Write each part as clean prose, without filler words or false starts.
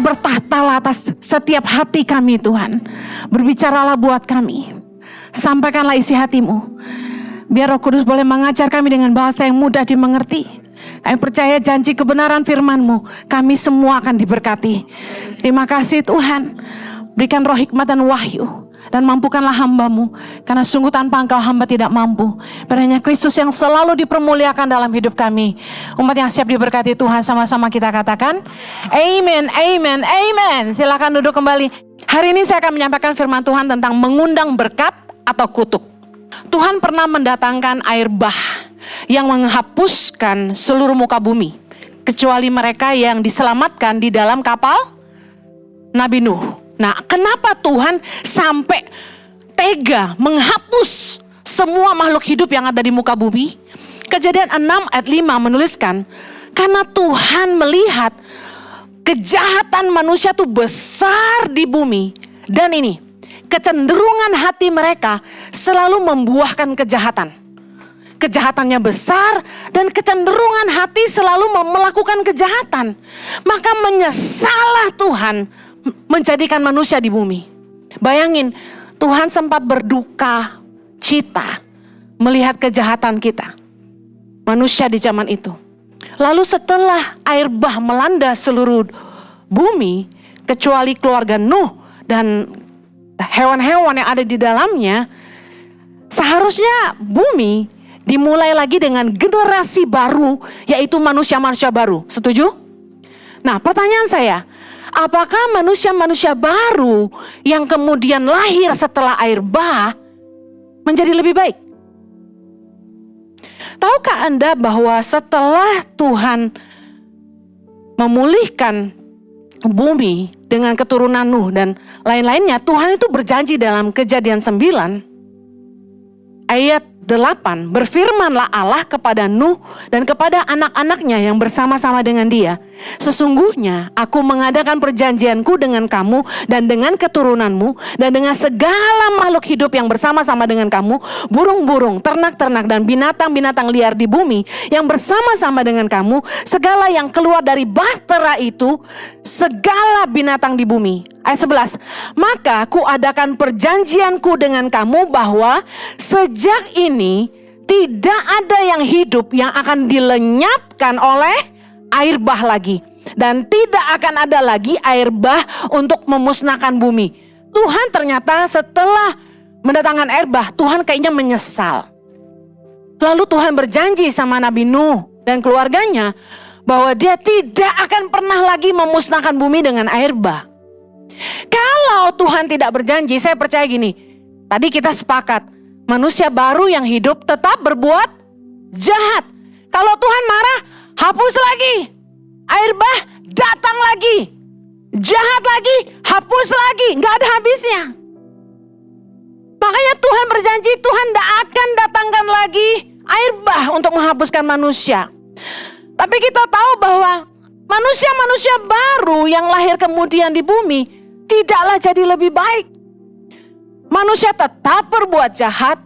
bertahtalah atas setiap hati kami Tuhan. Berbicaralah buat kami. Sampaikanlah isi hatimu. Biar Roh Kudus boleh mengajar kami dengan bahasa yang mudah dimengerti. Kami percaya janji kebenaran firman-Mu, kami semua akan diberkati. Terima kasih Tuhan. Berikan roh hikmat dan wahyu. Dan mampukanlah hamba-Mu, karena sungguh tanpa Engkau hamba tidak mampu. Hanya Kristus yang selalu dipermuliakan dalam hidup kami. Umat yang siap diberkati Tuhan, sama-sama kita katakan amen, amen, amen. Silakan duduk kembali. Hari ini saya akan menyampaikan firman Tuhan tentang mengundang berkat atau kutuk. Tuhan pernah mendatangkan air bah yang menghapuskan seluruh muka bumi, kecuali mereka yang diselamatkan di dalam kapal Nabi Nuh. Nah, kenapa Tuhan sampai tega menghapus semua makhluk hidup yang ada di muka bumi? Kejadian 6 ayat 5 menuliskan, karena Tuhan melihat kejahatan manusia itu besar di bumi. Dan ini, kecenderungan hati mereka selalu membuahkan kejahatan. Kejahatannya besar dan kecenderungan hati selalu melakukan kejahatan. Maka menyesallah Tuhan menjadikan manusia di bumi. Bayangin, Tuhan sempat berduka cita melihat kejahatan kita, manusia di zaman itu. Lalu setelah air bah melanda seluruh bumi, kecuali keluarga Nuh dan hewan-hewan yang ada di dalamnya, seharusnya bumi dimulai lagi dengan generasi baru, yaitu manusia-manusia baru. Setuju? Nah, pertanyaan saya, apakah manusia-manusia baru yang kemudian lahir setelah air bah menjadi lebih baik? Tahukah Anda bahwa setelah Tuhan memulihkan bumi dengan keturunan Nuh dan lain-lainnya, Tuhan itu berjanji dalam Kejadian 9 ayat 8, berfirmanlah Allah kepada Nuh dan kepada anak-anaknya yang bersama-sama dengan dia. Sesungguhnya aku mengadakan perjanjianku dengan kamu dan dengan keturunanmu dan dengan segala makhluk hidup yang bersama-sama dengan kamu, burung-burung, ternak-ternak dan binatang-binatang liar di bumi yang bersama-sama dengan kamu, segala yang keluar dari bahtera itu, segala binatang di bumi. Ayat 11, maka kuadakan perjanjianku dengan kamu bahwa sejak ini tidak ada yang hidup yang akan dilenyapkan oleh air bah lagi. Dan tidak akan ada lagi air bah untuk memusnahkan bumi. Tuhan ternyata setelah mendatangkan air bah, Tuhan kayaknya menyesal. Lalu Tuhan berjanji sama Nabi Nuh dan keluarganya bahwa dia tidak akan pernah lagi memusnahkan bumi dengan air bah. Kalau Tuhan tidak berjanji, saya percaya gini, tadi kita sepakat, manusia baru yang hidup tetap berbuat jahat. Kalau Tuhan marah, hapus lagi, air bah datang lagi, jahat lagi, hapus lagi, gak ada habisnya. Makanya Tuhan berjanji, Tuhan tidak akan datangkan lagi air bah untuk menghapuskan manusia. Tapi kita tahu bahwa manusia-manusia baru yang lahir kemudian di bumi tidaklah jadi lebih baik. Manusia tetap berbuat jahat.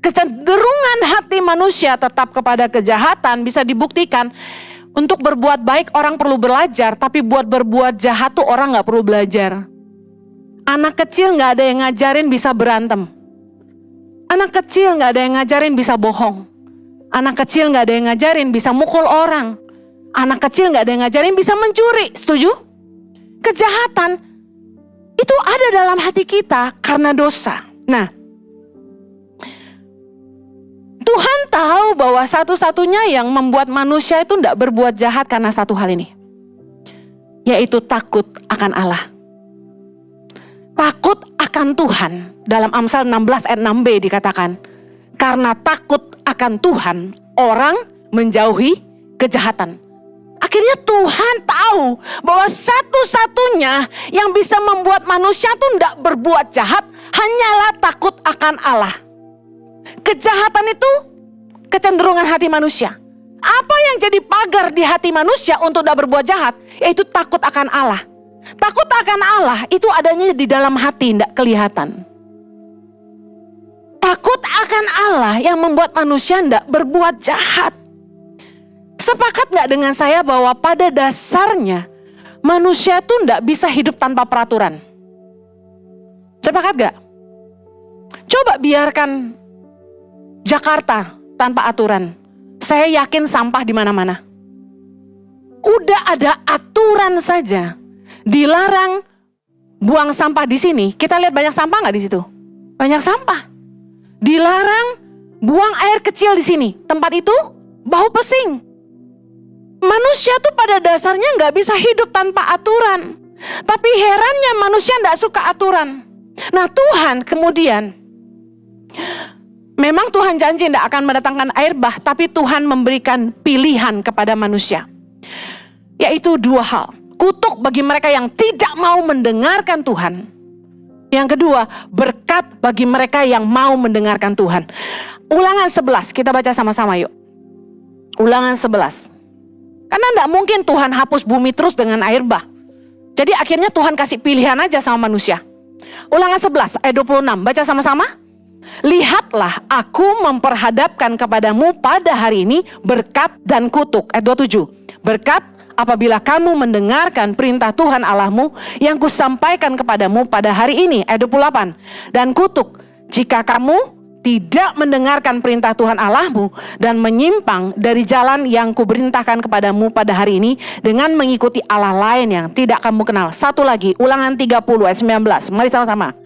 Kecenderungan hati manusia tetap kepada kejahatan bisa dibuktikan. Untuk berbuat baik orang perlu belajar, tapi buat berbuat jahat tuh orang gak perlu belajar. Anak kecil gak ada yang ngajarin bisa berantem. Anak kecil gak ada yang ngajarin bisa bohong. Anak kecil gak ada yang ngajarin bisa mukul orang. Anak kecil gak ada yang ngajarin bisa mencuri. Setuju? Kejahatan itu ada dalam hati kita karena dosa. Nah, Tuhan tahu bahwa satu-satunya yang membuat manusia itu tidak berbuat jahat karena satu hal ini, yaitu takut akan Allah. Takut akan Tuhan. Dalam Amsal 16 ayat 6b dikatakan, karena takut akan Tuhan, orang menjauhi kejahatan. Akhirnya Tuhan tahu bahwa satu-satunya yang bisa membuat manusia itu tidak berbuat jahat hanyalah takut akan Allah. Kejahatan itu kecenderungan hati manusia. Apa yang jadi pagar di hati manusia untuk tidak berbuat jahat? Yaitu takut akan Allah. Takut akan Allah itu adanya di dalam hati, tidak kelihatan. Takut akan Allah yang membuat manusia tidak berbuat jahat. Sepakat gak dengan saya bahwa pada dasarnya Manusia tuh nggak bisa hidup tanpa peraturan. Sepakat gak? Coba biarkan Jakarta tanpa aturan. Saya yakin sampah di mana-mana. Udah ada aturan saja. Dilarang buang sampah di sini. Kita lihat banyak sampah nggak di situ? Banyak sampah. Dilarang buang air kecil di sini. Tempat itu bau pesing. Manusia tuh pada dasarnya nggak bisa hidup tanpa aturan. Tapi herannya manusia nggak suka aturan. Nah Tuhan kemudian, memang Tuhan janji tidak akan mendatangkan air bah, tapi Tuhan memberikan pilihan kepada manusia. Yaitu dua hal. Kutuk bagi mereka yang tidak mau mendengarkan Tuhan. Yang kedua, berkat bagi mereka yang mau mendengarkan Tuhan. Ulangan 11, kita baca sama-sama yuk. Ulangan 11. Karena tidak mungkin Tuhan hapus bumi terus dengan air bah. Jadi akhirnya Tuhan kasih pilihan aja sama manusia. Ulangan 11 ayat 26, baca sama-sama. Lihatlah aku memperhadapkan kepadamu pada hari ini berkat dan kutuk. Ayat 27, berkat apabila kamu mendengarkan perintah Tuhan Allahmu yang kusampaikan kepadamu pada hari ini. Ayat 28, dan kutuk jika kamu tidak mendengarkan perintah Tuhan Allahmu dan menyimpang dari jalan yang kuperintahkan kepadamu pada hari ini dengan mengikuti Allah lain yang tidak kamu kenal. Satu lagi, Ulangan 30 ayat 19. Mari sama-sama.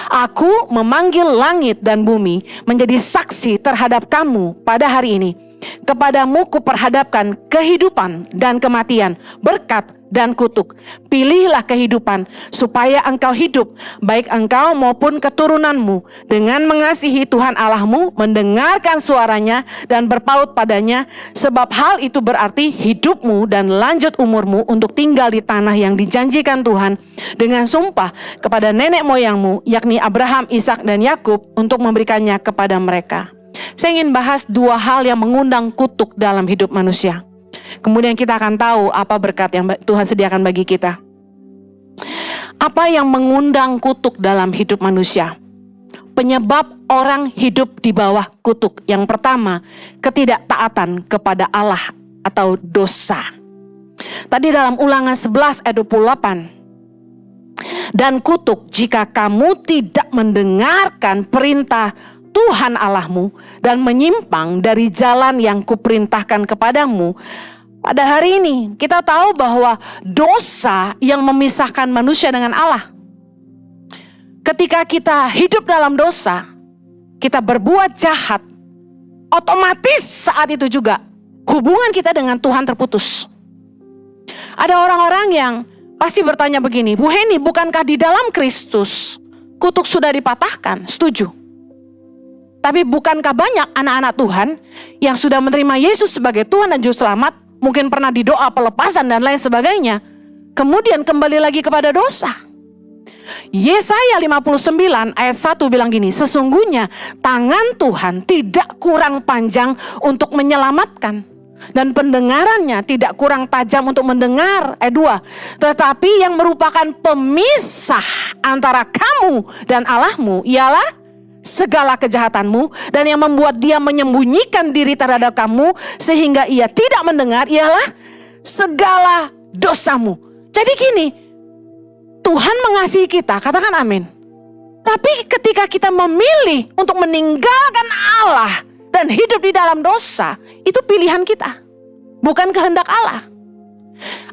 Aku memanggil langit dan bumi menjadi saksi terhadap kamu pada hari ini. Kepadamu kuperhadapkan kehidupan dan kematian, berkat dan kutuk. Pilihlah kehidupan supaya engkau hidup, baik engkau maupun keturunanmu, dengan mengasihi Tuhan Allahmu, mendengarkan suaranya dan berpaut padanya, sebab hal itu berarti hidupmu dan lanjut umurmu untuk tinggal di tanah yang dijanjikan Tuhan dengan sumpah kepada nenek moyangmu, yakni Abraham, Ishak dan Yakub, untuk memberikannya kepada mereka. Saya ingin bahas dua hal yang mengundang kutuk dalam hidup manusia. Kemudian kita akan tahu apa berkat yang Tuhan sediakan bagi kita. Apa yang mengundang kutuk dalam hidup manusia? Penyebab orang hidup di bawah kutuk. Yang pertama, ketidaktaatan kepada Allah atau dosa. Tadi dalam Ulangan 11 ayat 28. Dan kutuk jika kamu tidak mendengarkan perintah Tuhan Allahmu dan menyimpang dari jalan yang kuperintahkan kepadamu. Pada hari ini kita tahu bahwa dosa yang memisahkan manusia dengan Allah. Ketika kita hidup dalam dosa, kita berbuat jahat, otomatis saat itu juga hubungan kita dengan Tuhan terputus. Ada orang-orang yang pasti bertanya begini, Bu Heni, bukankah di dalam Kristus kutuk sudah dipatahkan? Setuju. Tapi bukankah banyak anak-anak Tuhan yang sudah menerima Yesus sebagai Tuhan dan Juru Selamat, mungkin pernah didoa pelepasan dan lain sebagainya, kemudian kembali lagi kepada dosa? Yesaya 59 ayat 1 bilang gini, sesungguhnya tangan Tuhan tidak kurang panjang untuk menyelamatkan, dan pendengarannya tidak kurang tajam untuk mendengar. Ayat 2, tetapi yang merupakan pemisah antara kamu dan Allahmu ialah segala kejahatanmu, dan yang membuat dia menyembunyikan diri terhadap kamu sehingga ia tidak mendengar ialah segala dosamu. Jadi gini, Tuhan mengasihi kita, katakan amin. Tapi ketika kita memilih untuk meninggalkan Allah dan hidup di dalam dosa, itu pilihan kita, bukan kehendak Allah.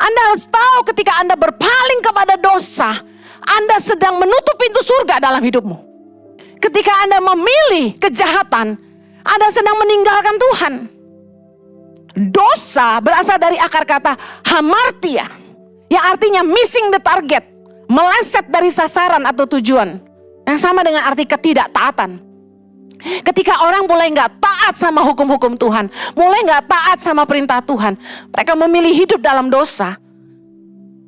Anda harus tahu, ketika Anda berpaling kepada dosa, Anda sedang menutup pintu surga dalam hidupmu. Ketika Anda memilih kejahatan, Anda sedang meninggalkan Tuhan. Dosa berasal dari akar kata hamartia, yang artinya missing the target, meleset dari sasaran atau tujuan, yang sama dengan arti ketidaktaatan. Ketika orang mulai nggak taat sama hukum-hukum Tuhan, mulai nggak taat sama perintah Tuhan, mereka memilih hidup dalam dosa.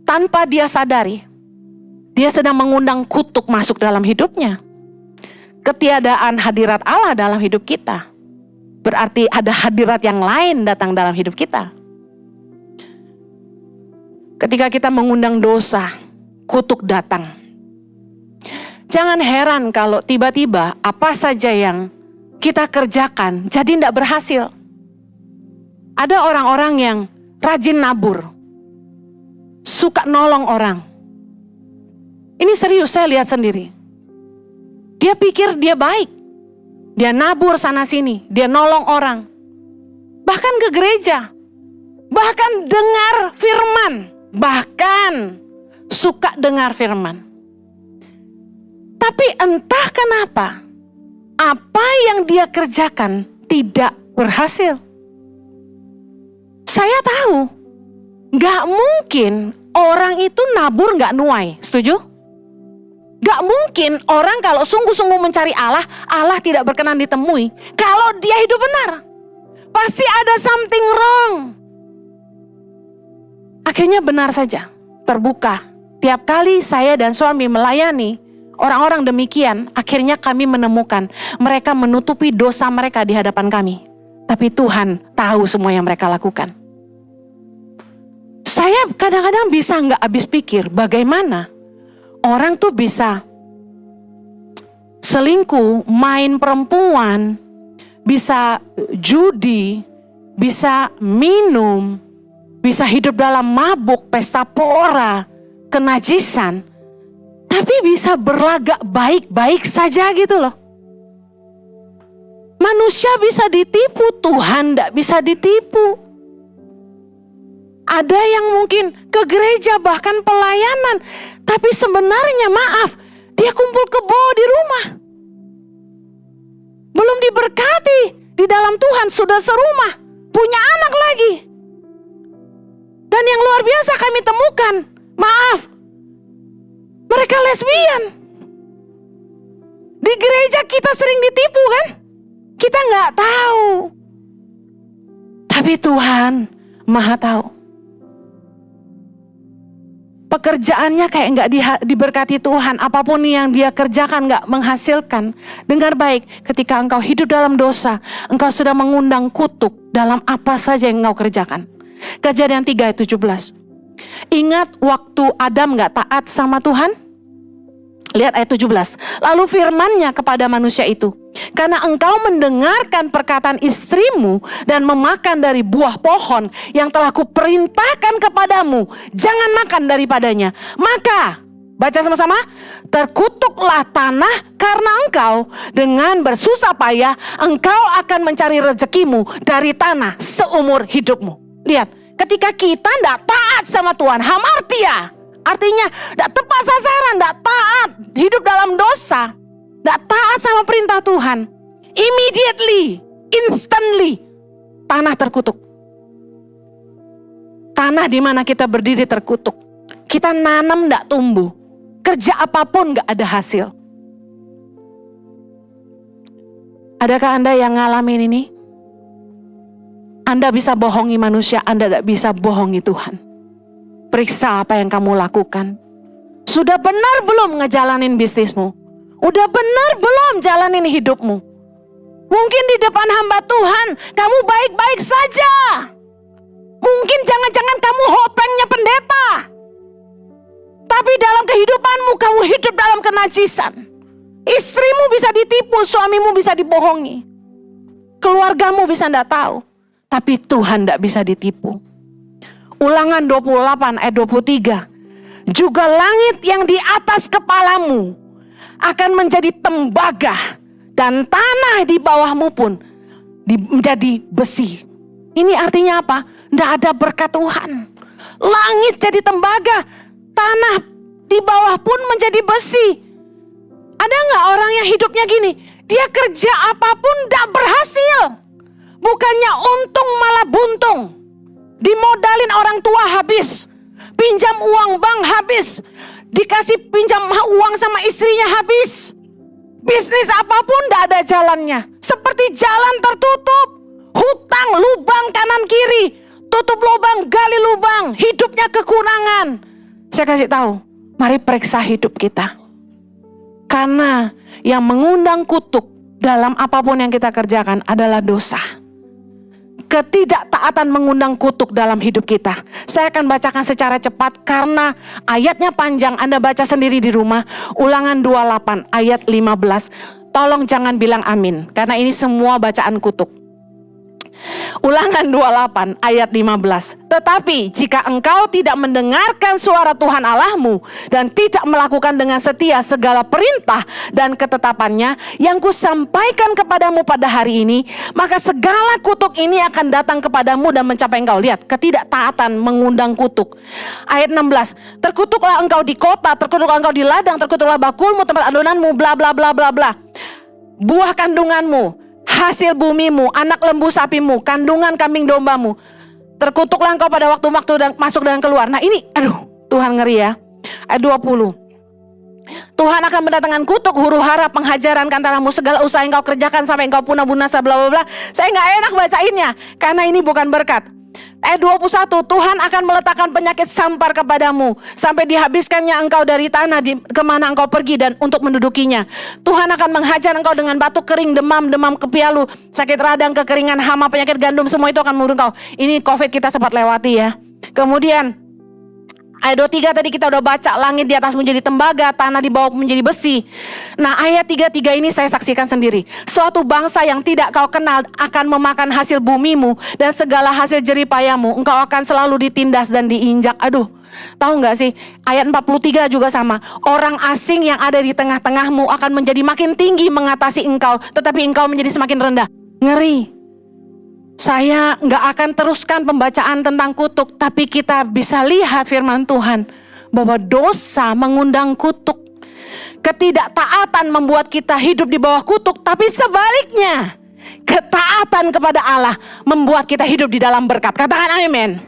Tanpa dia sadari, dia sedang mengundang kutuk masuk dalam hidupnya. Ketiadaan hadirat Allah dalam hidup kita berarti ada hadirat yang lain datang dalam hidup kita. Ketika kita mengundang dosa, kutuk datang. Jangan heran kalau tiba-tiba apa saja yang kita kerjakan jadi tidak berhasil. Ada orang-orang yang rajin nabur, suka nolong orang. Ini serius, saya lihat sendiri. Dia pikir dia baik. Dia nabur sana sini, dia nolong orang. Bahkan ke gereja. Bahkan dengar firman. Bahkan suka dengar firman. Tapi entah kenapa, apa yang dia kerjakan tidak berhasil. Saya tahu, gak mungkin orang itu nabur gak nuai, setuju? Gak mungkin orang kalau sungguh-sungguh mencari Allah, Allah tidak berkenan ditemui. Kalau dia hidup benar, pasti ada something wrong. Akhirnya benar saja, terbuka. Tiap kali saya dan suami melayani orang-orang demikian, akhirnya kami menemukan mereka menutupi dosa mereka di hadapan kami. Tapi Tuhan tahu semua yang mereka lakukan. Saya kadang-kadang bisa nggak habis pikir bagaimana orang tuh bisa selingkuh, main perempuan, bisa judi, bisa minum, bisa hidup dalam mabuk, pesta pora, kenajisan, tapi bisa berlagak baik-baik saja gitu loh. Manusia bisa ditipu, Tuhan tidak bisa ditipu. Ada yang mungkin ke gereja bahkan pelayanan, tapi sebenarnya maaf, dia kumpul kebo di rumah. Belum diberkati di dalam Tuhan, sudah serumah, punya anak lagi. Dan yang luar biasa kami temukan, maaf, mereka lesbian. Di gereja kita sering ditipu kan? Kita nggak tahu. Tapi Tuhan Maha tahu. Pekerjaannya kayak nggak diberkati Tuhan. Apapun yang dia kerjakan nggak menghasilkan. Dengar baik, ketika engkau hidup dalam dosa, engkau sudah mengundang kutuk dalam apa saja yang engkau kerjakan. Kejadian 3 ayat 17. Ingat waktu Adam nggak taat sama Tuhan? Lihat ayat 17. Lalu firman-Nya kepada manusia itu, karena engkau mendengarkan perkataan istrimu dan memakan dari buah pohon yang telah kuperintahkan kepadamu, jangan makan daripadanya. Maka, baca sama-sama, terkutuklah tanah karena engkau dengan bersusah payah, engkau akan mencari rezekimu dari tanah seumur hidupmu. Lihat, ketika kita tidak taat sama Tuhan, hamartia, artinya tidak tepat sasaran, tidak taat, hidup dalam dosa, tidak taat sama perintah Tuhan, immediately, instantly, tanah terkutuk. Tanah di mana kita berdiri terkutuk. Kita nanam tidak tumbuh, kerja apapun tidak ada hasil. Adakah Anda yang ngalamin ini? Anda bisa bohongi manusia, Anda tidak bisa bohongi Tuhan. Periksa apa yang kamu lakukan. Sudah benar belum ngejalanin bisnismu? Udah benar belum jalanin hidupmu? Mungkin di depan hamba Tuhan kamu baik-baik saja. Mungkin jangan-jangan kamu hopengnya pendeta, tapi dalam kehidupanmu kamu hidup dalam kenajisan. Istrimu bisa ditipu, suamimu bisa dibohongi, keluargamu bisa tidak tahu, tapi Tuhan tidak bisa ditipu. Ulangan 28 ayat 23. Juga langit yang di atas kepalamu akan menjadi tembaga, dan tanah di bawahmu pun menjadi besi. Ini artinya apa? Tidak ada berkat Tuhan. Langit jadi tembaga, tanah di bawah pun menjadi besi. Ada nggak orang yang hidupnya gini? Dia kerja apapun tidak berhasil. Bukannya untung malah buntung. Dimodalin orang tua habis, pinjam uang bank habis, dikasih pinjam uang sama istrinya habis. Bisnis apapun tidak ada jalannya, seperti jalan tertutup, hutang lubang kanan kiri, tutup lubang gali lubang, hidupnya kekurangan. Saya kasih tahu, mari periksa hidup kita, karena yang mengundang kutuk dalam apapun yang kita kerjakan adalah dosa. Ketidaktaatan mengundang kutuk dalam hidup kita. Saya akan bacakan secara cepat karena ayatnya panjang, Anda baca sendiri di rumah. Ulangan 28 ayat 15. Tolong jangan bilang amin, karena ini semua bacaan kutuk. Ulangan 28 ayat 15. Tetapi jika engkau tidak mendengarkan suara Tuhan Allahmu dan tidak melakukan dengan setia segala perintah dan ketetapannya yang kusampaikan kepadamu pada hari ini, maka segala kutuk ini akan datang kepadamu dan mencapai engkau. Lihat, ketidaktaatan mengundang kutuk. Ayat 16. Terkutuklah engkau di kota, terkutuklah engkau di ladang, terkutuklah bakulmu, tempat adonanmu, bla bla bla bla bla. Buah kandunganmu, hasil bumimu, anak lembu sapimu, kandungan kambing dombamu. Terkutuklah engkau pada waktu-waktu dan masuk dan keluar. Nah ini, aduh, Tuhan ngeri ya. Ayat 20. Tuhan akan mendatangkan kutuk, huru hara, penghajaran ke antaramu, segala usaha yang kau kerjakan sampai engkau punah binasa, bla bla bla. Saya nggak enak bacainnya karena ini bukan berkat. Ayat 21, Tuhan akan meletakkan penyakit sampar kepadamu sampai dihabiskannya engkau dari tanah kemana engkau pergi dan untuk mendudukinya. Tuhan akan menghajar engkau dengan batuk kering, demam kepialu, sakit radang, kekeringan, hama, penyakit gandum, semua itu akan mengurung engkau. Ini COVID kita sempat lewati ya. Kemudian ayat 23 tadi kita udah baca, langit di atas menjadi tembaga, tanah di bawah menjadi besi. Nah ayat 33 ini saya saksikan sendiri. Suatu bangsa yang tidak kau kenal akan memakan hasil bumimu dan segala hasil jeripayamu. Engkau akan selalu ditindas dan diinjak. Aduh, tahu gak sih? Ayat 43 juga sama. Orang asing yang ada di tengah-tengahmu akan menjadi makin tinggi mengatasi engkau, tetapi engkau menjadi semakin rendah. Ngeri. Saya nggak akan teruskan pembacaan tentang kutuk, tapi kita bisa lihat firman Tuhan bahwa dosa mengundang kutuk. Ketidaktaatan membuat kita hidup di bawah kutuk, tapi sebaliknya ketaatan kepada Allah membuat kita hidup di dalam berkat. Katakan amin.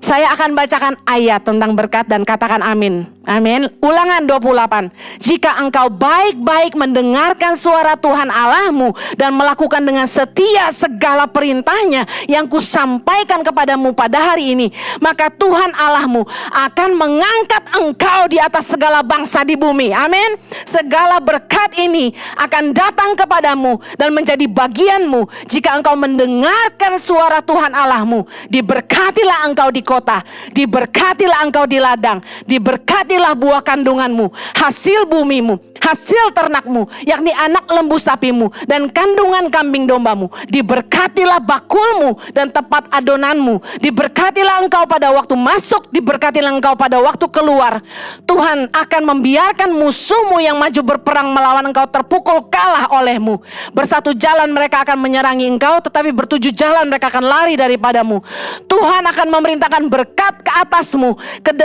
Saya akan bacakan ayat tentang berkat dan katakan amin. Amin. Ulangan 28. Jika engkau baik-baik mendengarkan suara Tuhan Allahmu dan melakukan dengan setia segala perintahnya yang kusampaikan kepadamu pada hari ini, maka Tuhan Allahmu akan mengangkat engkau di atas segala bangsa di bumi. Amin. Segala berkat ini akan datang kepadamu dan menjadi bagianmu jika engkau mendengarkan suara Tuhan Allahmu. Diberkatilah engkau di kota, diberkatilah engkau di ladang, diberkatilah buah kandunganmu, hasil bumimu, hasil ternakmu, yakni anak lembu sapimu dan kandungan kambing dombamu. Diberkatilah bakulmu dan tempat adonanmu. Diberkatilah engkau pada waktu masuk, diberkatilah engkau pada waktu keluar. Tuhan akan membiarkan musuhmu yang maju berperang melawan engkau terpukul kalah olehmu. Bersatu jalan mereka akan menyerangi engkau, tetapi bertujuh jalan mereka akan lari daripadamu. Tuhan akan memerintahkan berkat ke atasmu,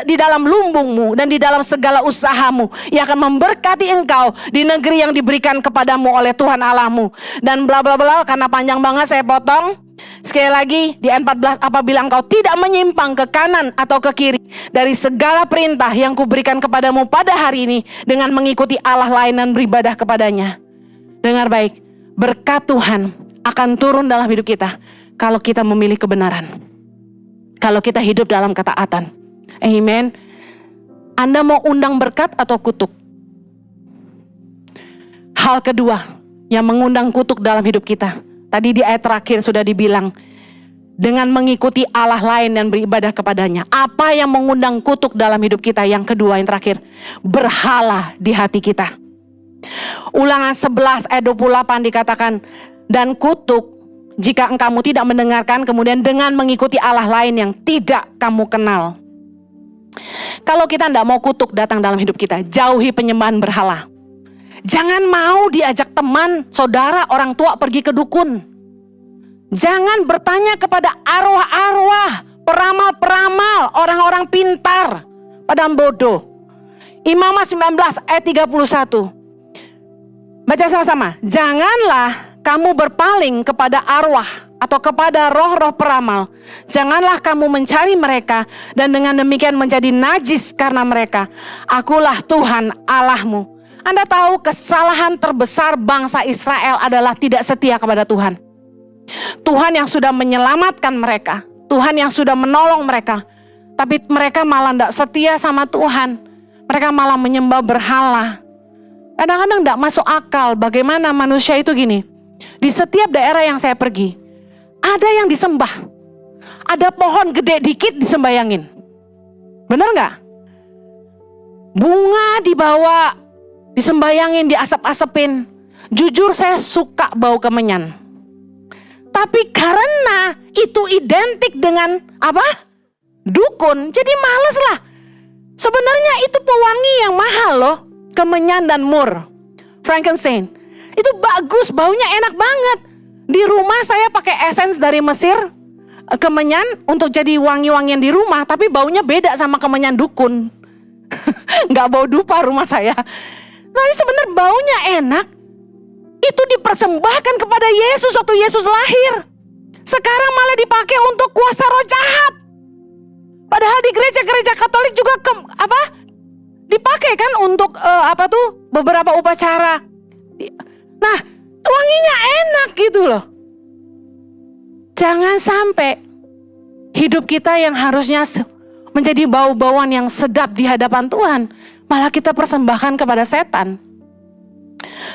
di dalam lumbungmu dan di dalam segala usahamu. Ia akan memberkati engkau di negeri yang diberikan kepadamu oleh Tuhan Allahmu. Dan bla bla bla, karena panjang banget saya potong. Sekali lagi di ayat 14, apabila engkau tidak menyimpang ke kanan atau ke kiri dari segala perintah yang kuberikan kepadamu pada hari ini dengan mengikuti Allah lain dan beribadah kepadanya. Dengar baik, berkat Tuhan akan turun dalam hidup kita kalau kita memilih kebenaran, kalau kita hidup dalam ketaatan. Amen. Anda mau undang berkat atau kutuk? Hal kedua yang mengundang kutuk dalam hidup kita, tadi di ayat terakhir sudah dibilang, dengan mengikuti Allah lain dan beribadah kepadanya. Apa yang mengundang kutuk dalam hidup kita? Yang kedua, yang terakhir, berhala di hati kita. Ulangan 11 ayat 28 dikatakan, dan kutuk jika kamu tidak mendengarkan, kemudian dengan mengikuti Allah lain yang tidak kamu kenal. Kalau kita tidak mau kutuk datang dalam hidup kita, jauhi penyembahan berhala. Jangan mau diajak teman, saudara, orang tua pergi ke dukun. Jangan bertanya kepada arwah-arwah, peramal-peramal, orang-orang pintar, padahal bodoh. Imamat 19 ayat 31. Baca sama-sama. Janganlah kamu berpaling kepada arwah atau kepada roh-roh peramal. Janganlah kamu mencari mereka dan dengan demikian menjadi najis karena mereka. Akulah Tuhan Allahmu. Anda tahu kesalahan terbesar bangsa Israel adalah tidak setia kepada Tuhan. Tuhan yang sudah menyelamatkan mereka, Tuhan yang sudah menolong mereka, tapi mereka malah tidak setia sama Tuhan. Mereka malah menyembah berhala. Kadang-kadang tidak masuk akal bagaimana manusia itu gini. Di setiap daerah yang saya pergi, ada yang disembah. Ada pohon gede dikit disembayangin. Benar nggak? Bunga dibawa, disembayangin, diasap-asepin. Jujur saya suka bau kemenyan. Tapi karena itu identik dengan apa? Dukun, jadi males lah. Sebenarnya itu pewangi yang mahal loh. Kemenyan dan mur, frankincense. Itu bagus, baunya enak banget. Di rumah saya pakai essence dari Mesir, kemenyan untuk jadi wangi-wangian di rumah. Tapi baunya beda sama kemenyan dukun. Nggak bau dupa rumah saya. Tapi sebenarnya baunya enak. Itu dipersembahkan kepada Yesus waktu Yesus lahir. Sekarang malah dipakai untuk kuasa roh jahat. Padahal di gereja-gereja Katolik juga dipakai kan untuk beberapa upacara. Nah, wanginya enak gitu loh. Jangan sampai hidup kita yang harusnya menjadi bau-bauan yang sedap di hadapan Tuhan, malah kita persembahkan kepada setan.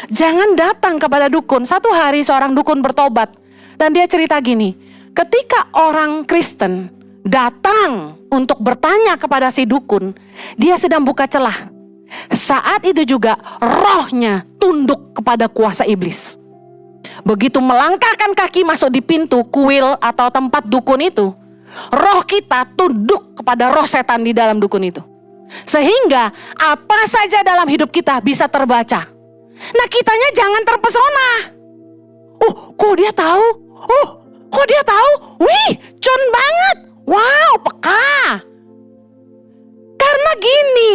Jangan datang kepada dukun. Satu hari seorang dukun bertobat dan dia cerita gini, ketika orang Kristen datang untuk bertanya kepada si dukun, dia sedang buka celah. Saat itu juga rohnya tunduk kepada kuasa iblis. Begitu melangkahkan kaki masuk di pintu kuil atau tempat dukun itu, roh kita tunduk kepada roh setan di dalam dukun itu. Sehingga apa saja dalam hidup kita bisa terbaca. Nah, kitanya jangan terpesona. Oh, kok dia tahu? Oh, kok dia tahu? Wih, cun banget. Wow, peka. Karena gini,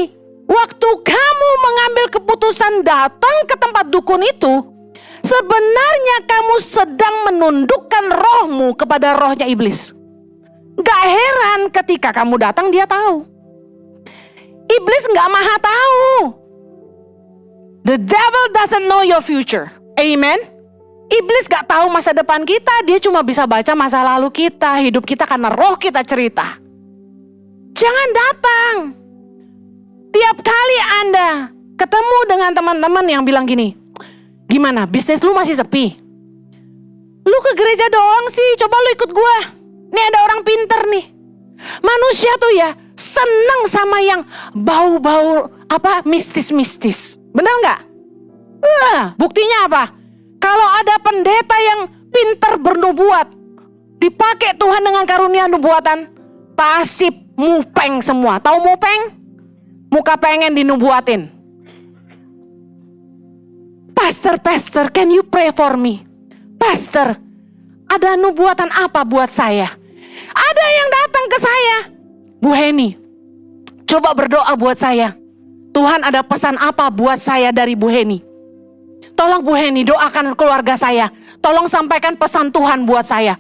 waktu kamu mengambil keputusan datang ke tempat dukun itu, sebenarnya kamu sedang menundukkan rohmu kepada rohnya iblis. Gak heran ketika kamu datang dia tahu. Iblis gak maha tahu. The devil doesn't know your future. Amen. Iblis gak tahu masa depan kita. Dia cuma bisa baca masa lalu kita, hidup kita karena roh kita cerita. Jangan datang. Tiap kali Anda ketemu dengan teman-teman yang bilang gini, gimana bisnis lu masih sepi? Lu ke gereja doang sih, coba lu ikut gua. Nih ada orang pinter nih. Manusia tuh ya seneng sama yang bau-bau mistis-mistis. Benar nggak? Buktinya apa? Kalau ada pendeta yang pinter bernubuat, dipakai Tuhan dengan karunia nubuatan, pasti mupeng semua. Tahu mupeng? Muka pengen dinubuatin. Pastor, can you pray for me? Pastor, ada nubuatan apa buat saya? Ada yang datang ke saya, Bu Heni, coba berdoa buat saya. Tuhan ada pesan apa buat saya dari Bu Heni? Tolong Bu Heni doakan keluarga saya. Tolong sampaikan pesan Tuhan buat saya.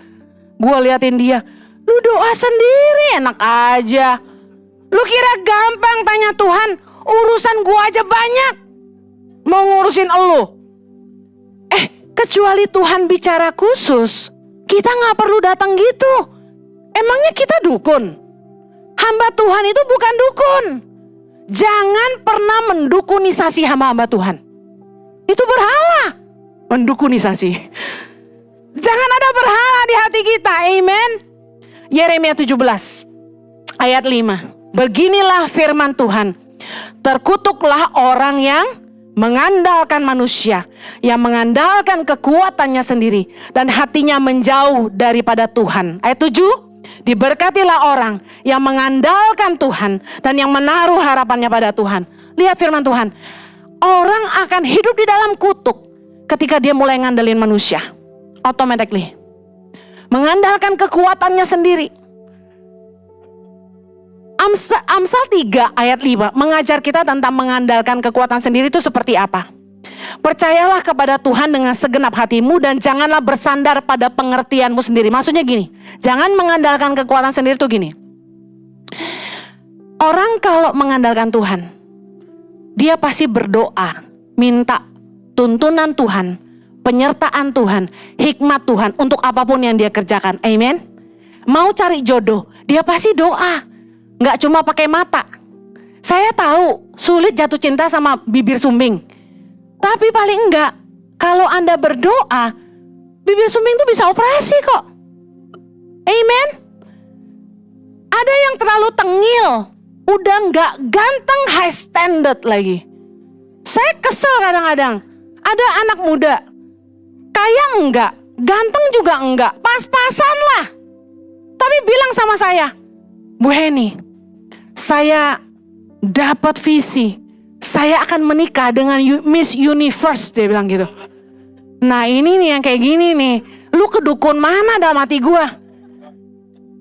Gue liatin dia, lu doa sendiri enak aja. Lu kira gampang tanya Tuhan? Urusan gue aja banyak. Mau ngurusin elu. Kecuali Tuhan bicara khusus, kita gak perlu datang gitu. Emangnya kita dukun? Hamba Tuhan itu bukan dukun. Jangan pernah mendukunisasi hamba-hamba Tuhan. Itu berhala. Mendukunisasi. Jangan ada berhala di hati kita. Amen. Yeremia 17 ayat 5. Beginilah firman Tuhan. Terkutuklah orang yang mengandalkan manusia, yang mengandalkan kekuatannya sendiri dan hatinya menjauh daripada Tuhan. Ayat 7. Diberkatilah orang yang mengandalkan Tuhan dan yang menaruh harapannya pada Tuhan. Lihat firman Tuhan. Orang akan hidup di dalam kutuk ketika dia mulai ngandelin manusia. Automatically. Mengandalkan kekuatannya sendiri. Amsal 3 ayat 5 mengajar kita tentang mengandalkan kekuatan sendiri itu seperti apa. Percayalah kepada Tuhan dengan segenap hatimu dan janganlah bersandar pada pengertianmu sendiri. Maksudnya gini, jangan mengandalkan kekuatan sendiri tuh gini. Orang kalau mengandalkan Tuhan, dia pasti berdoa, minta tuntunan Tuhan, penyertaan Tuhan, hikmat Tuhan untuk apapun yang dia kerjakan. Amen. Mau cari jodoh, dia pasti doa. Nggak cuma pakai mata. Saya tahu sulit jatuh cinta sama bibir sumbing. Tapi paling enggak, kalau Anda berdoa, bibir sumbing itu bisa operasi kok. Amen. Ada yang terlalu tengil, udah nggak ganteng high standard lagi. Saya kesel kadang-kadang. Ada anak muda, kaya enggak, ganteng juga enggak, pas-pasan lah. Tapi bilang sama saya, Bu Heni, saya dapat visi, saya akan menikah dengan Miss Universe, dia bilang gitu. Nah ini nih yang kayak gini nih, lu kedukun mana dalam hati gua?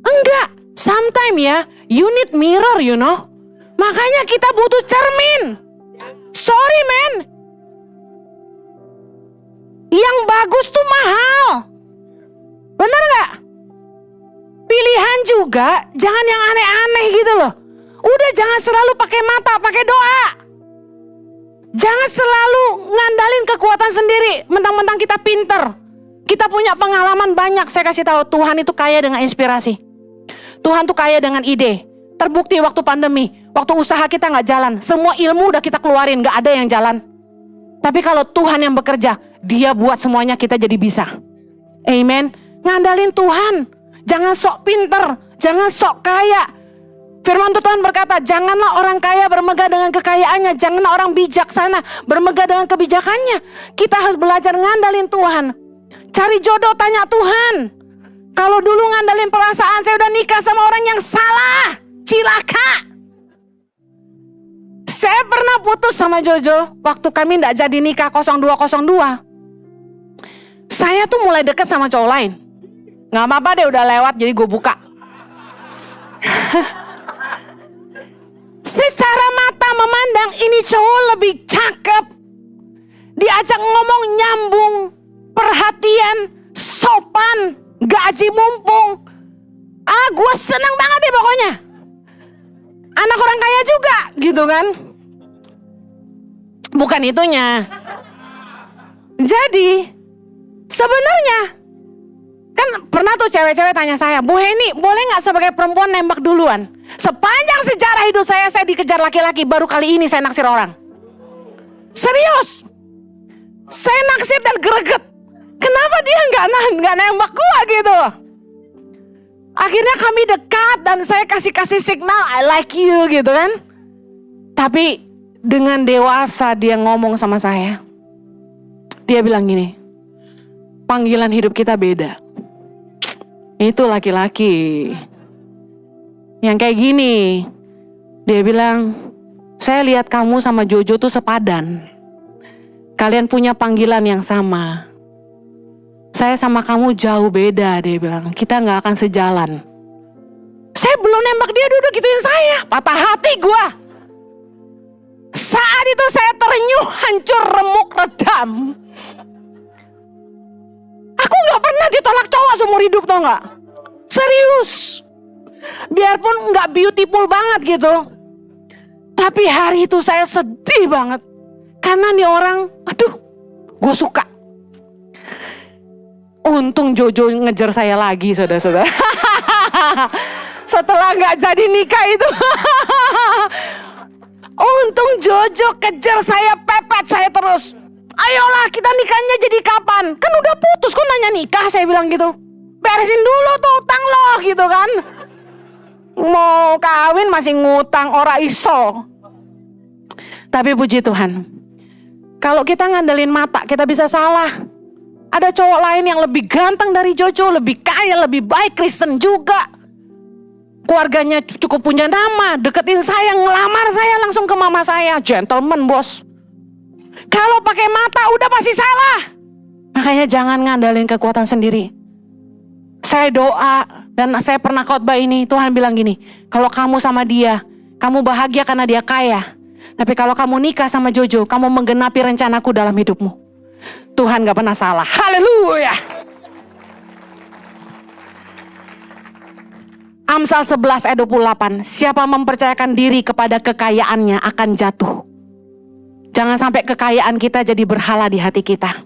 Enggak, sometimes ya, you need mirror, you know. Makanya kita butuh cermin. Sorry man, yang bagus tuh mahal. Bener gak? Pilihan juga jangan yang aneh-aneh gitu loh. Udah jangan selalu pakai mata, pakai doa. Jangan selalu ngandalin kekuatan sendiri. Mentang-mentang kita pinter, kita punya pengalaman banyak. Saya kasih tahu, Tuhan itu kaya dengan inspirasi. Tuhan tuh kaya dengan ide. Terbukti waktu pandemi, waktu usaha kita gak jalan, semua ilmu udah kita keluarin, gak ada yang jalan. Tapi kalau Tuhan yang bekerja, Dia buat semuanya kita jadi bisa. Amen. Ngandalin Tuhan. Jangan sok pinter, jangan sok kaya. Firman Tuhan berkata, janganlah orang kaya bermegah dengan kekayaannya, janganlah orang bijaksana bermegah dengan kebijakannya. Kita harus belajar ngandalin Tuhan. Cari jodoh, tanya Tuhan. Kalau dulu ngandalin perasaan, saya udah nikah sama orang yang salah, cilaka. Saya pernah putus sama Jojo waktu kami gak jadi nikah 0202. Saya tuh mulai deket sama cowok lain. Gak apa-apa deh, udah lewat jadi gue buka. Secara mata memandang ini cowok lebih cakep, diajak ngomong nyambung, perhatian, sopan, gaji mumpung. Gue seneng banget deh pokoknya. Anak orang kaya juga gitu kan. Bukan itunya. Jadi sebenarnya kan pernah tuh cewek-cewek tanya saya, Bu Heni boleh gak sebagai perempuan nembak duluan? Sepanjang sejarah hidup saya dikejar laki-laki, baru kali ini saya naksir orang. Serius, saya naksir dan greget. Kenapa dia gak nembak gua gitu? Akhirnya kami dekat dan saya kasih signal I like you gitu kan. Tapi dengan dewasa dia ngomong sama saya. Dia bilang gini, panggilan hidup kita beda. Itu laki-laki yang kayak gini. Dia bilang, saya lihat kamu sama Jojo tuh sepadan. Kalian punya panggilan yang sama. Saya sama kamu jauh beda, dia bilang. Kita gak akan sejalan. Saya belum nembak dia, duduk gituin saya. Patah hati gua. Saat itu saya terenyuh, hancur, remuk, redam. Aku gak pernah ditolak cowok seumur hidup, tau gak? Serius. Biarpun gak beautiful banget gitu, tapi hari itu saya sedih banget. Karena nih orang, aduh, gue suka. Untung Jojo ngejar saya lagi, saudara-saudara. Setelah gak jadi nikah itu. Untung Jojo kejar saya, pepet saya terus. Ayolah kita nikahnya jadi kapan? Kan udah putus, kok nanya nikah, saya bilang gitu. Beresin dulu tuh utang lo gitu kan. Mau kawin masih ngutang, ora iso. Tapi puji Tuhan, kalau kita ngandelin mata kita bisa salah. Ada cowok lain yang lebih ganteng dari Jojo, lebih kaya, lebih baik, Kristen juga, keluarganya cukup punya nama, deketin saya, ngelamar saya langsung ke mama saya. Gentleman bos. Kalau pakai mata udah pasti salah. Makanya jangan ngandalin kekuatan sendiri. Saya doa dan saya pernah khotbah ini, Tuhan bilang gini, kalau kamu sama dia, kamu bahagia karena dia kaya. Tapi kalau kamu nikah sama Jojo, kamu menggenapi rencanaku dalam hidupmu. Tuhan gak pernah salah. Haleluya. Amsal 11 ayat 28. Siapa mempercayakan diri kepada kekayaannya akan jatuh. Jangan sampai kekayaan kita jadi berhala di hati kita.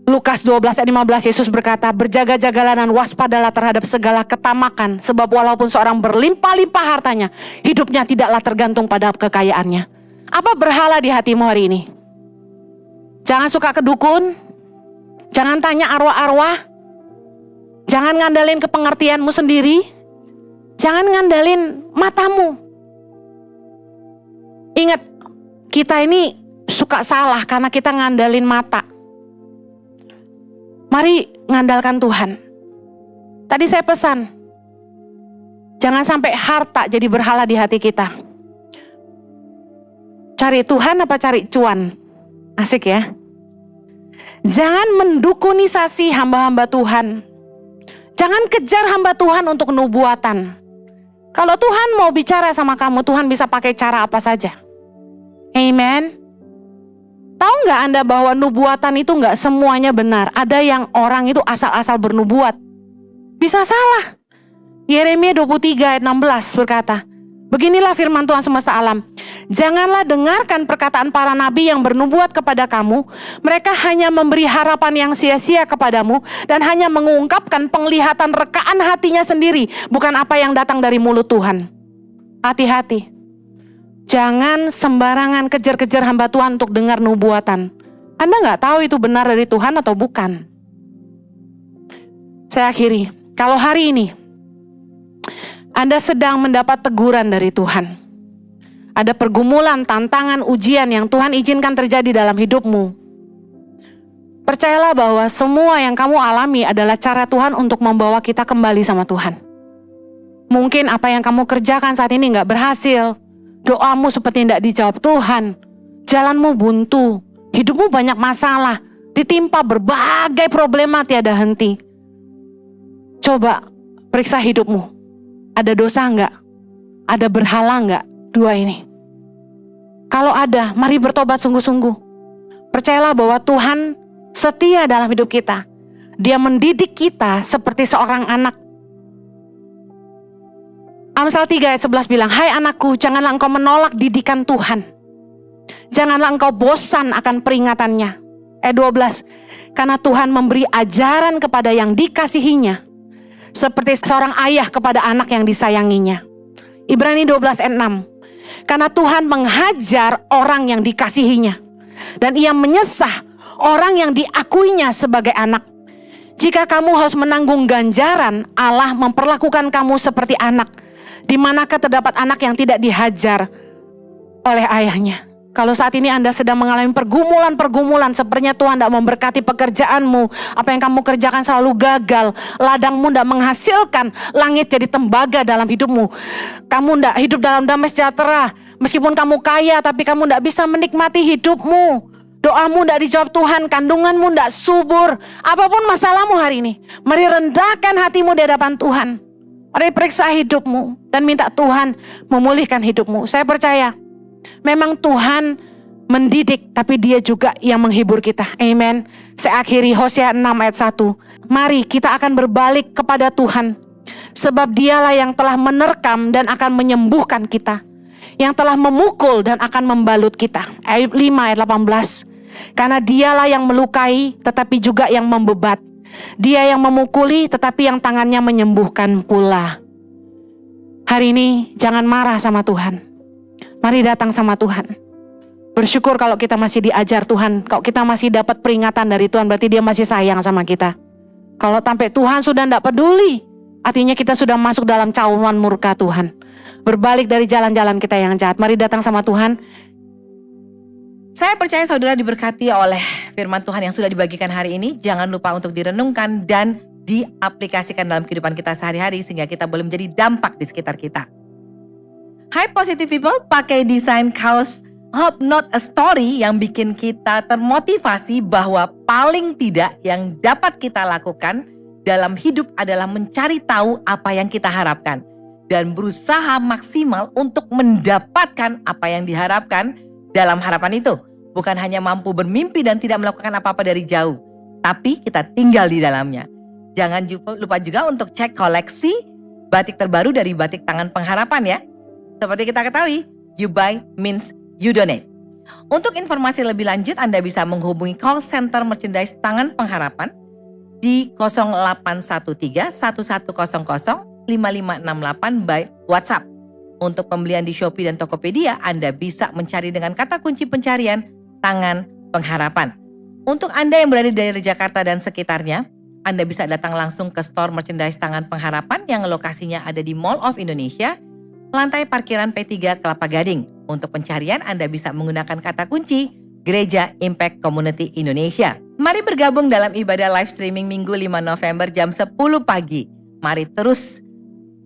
Lukas 12 ayat 15, Yesus berkata, berjaga-jagalah dan waspadalah terhadap segala ketamakan, sebab walaupun seorang berlimpah-limpah hartanya, hidupnya tidaklah tergantung pada kekayaannya. Apa berhala di hatimu hari ini? Jangan suka ke dukun, jangan tanya arwah-arwah, jangan ngandalin kepengertianmu sendiri, jangan ngandalin matamu. Ingat, kita ini suka salah karena kita ngandalin mata. Mari ngandalkan Tuhan. Tadi saya pesan, jangan sampai harta jadi berhala di hati kita. Cari Tuhan apa cari cuan? Asik ya. Jangan mendukunisasi hamba-hamba Tuhan. Jangan kejar hamba Tuhan untuk nubuatan. Kalau Tuhan mau bicara sama kamu, Tuhan bisa pakai cara apa saja. Amen. Tahu nggak Anda bahwa nubuatan itu nggak semuanya benar. Ada yang orang itu asal-asal bernubuat. Bisa salah. Yeremia 23 ayat 16 berkata, beginilah firman Tuhan semesta alam. Janganlah dengarkan perkataan para nabi yang bernubuat kepada kamu. Mereka hanya memberi harapan yang sia-sia kepadamu dan hanya mengungkapkan penglihatan rekaan hatinya sendiri, bukan apa yang datang dari mulut Tuhan. Hati-hati. Jangan sembarangan kejar-kejar hamba Tuhan untuk dengar nubuatan. Anda nggak tahu itu benar dari Tuhan atau bukan. Saya akhiri. Kalau hari ini Anda sedang mendapat teguran dari Tuhan, ada pergumulan, tantangan, ujian yang Tuhan izinkan terjadi dalam hidupmu, percayalah bahwa semua yang kamu alami adalah cara Tuhan untuk membawa kita kembali sama Tuhan. Mungkin apa yang kamu kerjakan saat ini nggak berhasil, doamu seperti tidak dijawab Tuhan, jalanmu buntu, hidupmu banyak masalah, ditimpa berbagai problema tiada henti. Coba periksa hidupmu. Ada dosa enggak? Ada berhala enggak? Dua ini. Kalau ada, mari bertobat sungguh-sungguh. Percayalah bahwa Tuhan setia dalam hidup kita. Dia mendidik kita seperti seorang anak. Amsal 3 ayat 11 bilang, hai anakku, janganlah engkau menolak didikan Tuhan. Janganlah engkau bosan akan peringatannya. Ayat 12, karena Tuhan memberi ajaran kepada yang dikasihinya, seperti seorang ayah kepada anak yang disayanginya. Ibrani 12 ayat 6. Karena Tuhan menghajar orang yang dikasihinya, dan Ia menyesah orang yang diakuinya sebagai anak. Jika kamu harus menanggung ganjaran, Allah memperlakukan kamu seperti anak. Di manakah terdapat anak yang tidak dihajar oleh ayahnya? Kalau saat ini Anda sedang mengalami pergumulan-pergumulan, sepertinya Tuhan tidak memberkati pekerjaanmu, apa yang kamu kerjakan selalu gagal, ladangmu tidak menghasilkan, langit jadi tembaga dalam hidupmu. Kamu tidak hidup dalam damai sejahtera, meskipun kamu kaya, tapi kamu tidak bisa menikmati hidupmu. Doamu tidak dijawab Tuhan, kandunganmu tidak subur. Apapun masalahmu hari ini, mari rendahkan hatimu di hadapan Tuhan. Mari periksa hidupmu dan minta Tuhan memulihkan hidupmu. Saya percaya memang Tuhan mendidik, tapi Dia juga yang menghibur kita. Amen. Saya akhiri Hosea 6 ayat 1. Mari kita akan berbalik kepada Tuhan, sebab Dialah yang telah menerkam dan akan menyembuhkan kita, yang telah memukul dan akan membalut kita. Ayat 5 ayat 18. Karena Dialah yang melukai tetapi juga yang membebat. Dia yang memukuli tetapi yang tangannya menyembuhkan pula. Hari ini jangan marah sama Tuhan. Mari datang sama Tuhan. Bersyukur kalau kita masih diajar Tuhan. Kalau kita masih dapat peringatan dari Tuhan, berarti Dia masih sayang sama kita. Kalau sampai Tuhan sudah tidak peduli, artinya kita sudah masuk dalam cawan murka Tuhan. Berbalik dari jalan-jalan kita yang jahat. Mari datang sama Tuhan. Saya percaya saudara diberkati oleh firman Tuhan yang sudah dibagikan hari ini. Jangan lupa untuk direnungkan dan diaplikasikan dalam kehidupan kita sehari-hari, sehingga kita boleh menjadi dampak di sekitar kita. Hai Positive People, pakai desain kaos Hope Not a Story yang bikin kita termotivasi bahwa paling tidak yang dapat kita lakukan dalam hidup adalah mencari tahu apa yang kita harapkan dan berusaha maksimal untuk mendapatkan apa yang diharapkan dalam harapan itu. Bukan hanya mampu bermimpi dan tidak melakukan apa-apa dari jauh, tapi kita tinggal di dalamnya. Jangan lupa juga untuk cek koleksi batik terbaru dari Batik Tangan Pengharapan ya. Seperti kita ketahui, you buy means you donate. Untuk informasi lebih lanjut, Anda bisa menghubungi call center merchandise Tangan Pengharapan di 0813 1100 5568 by WhatsApp. Untuk pembelian di Shopee dan Tokopedia, Anda bisa mencari dengan kata kunci pencarian Tangan Pengharapan. Untuk Anda yang berada di daerah Jakarta dan sekitarnya, Anda bisa datang langsung ke store merchandise Tangan Pengharapan yang lokasinya ada di Mall of Indonesia, lantai parkiran P3 Kelapa Gading. Untuk pencarian Anda bisa menggunakan kata kunci Gereja Impact Community Indonesia. Mari bergabung dalam ibadah live streaming Minggu 5 November jam 10 pagi. Mari terus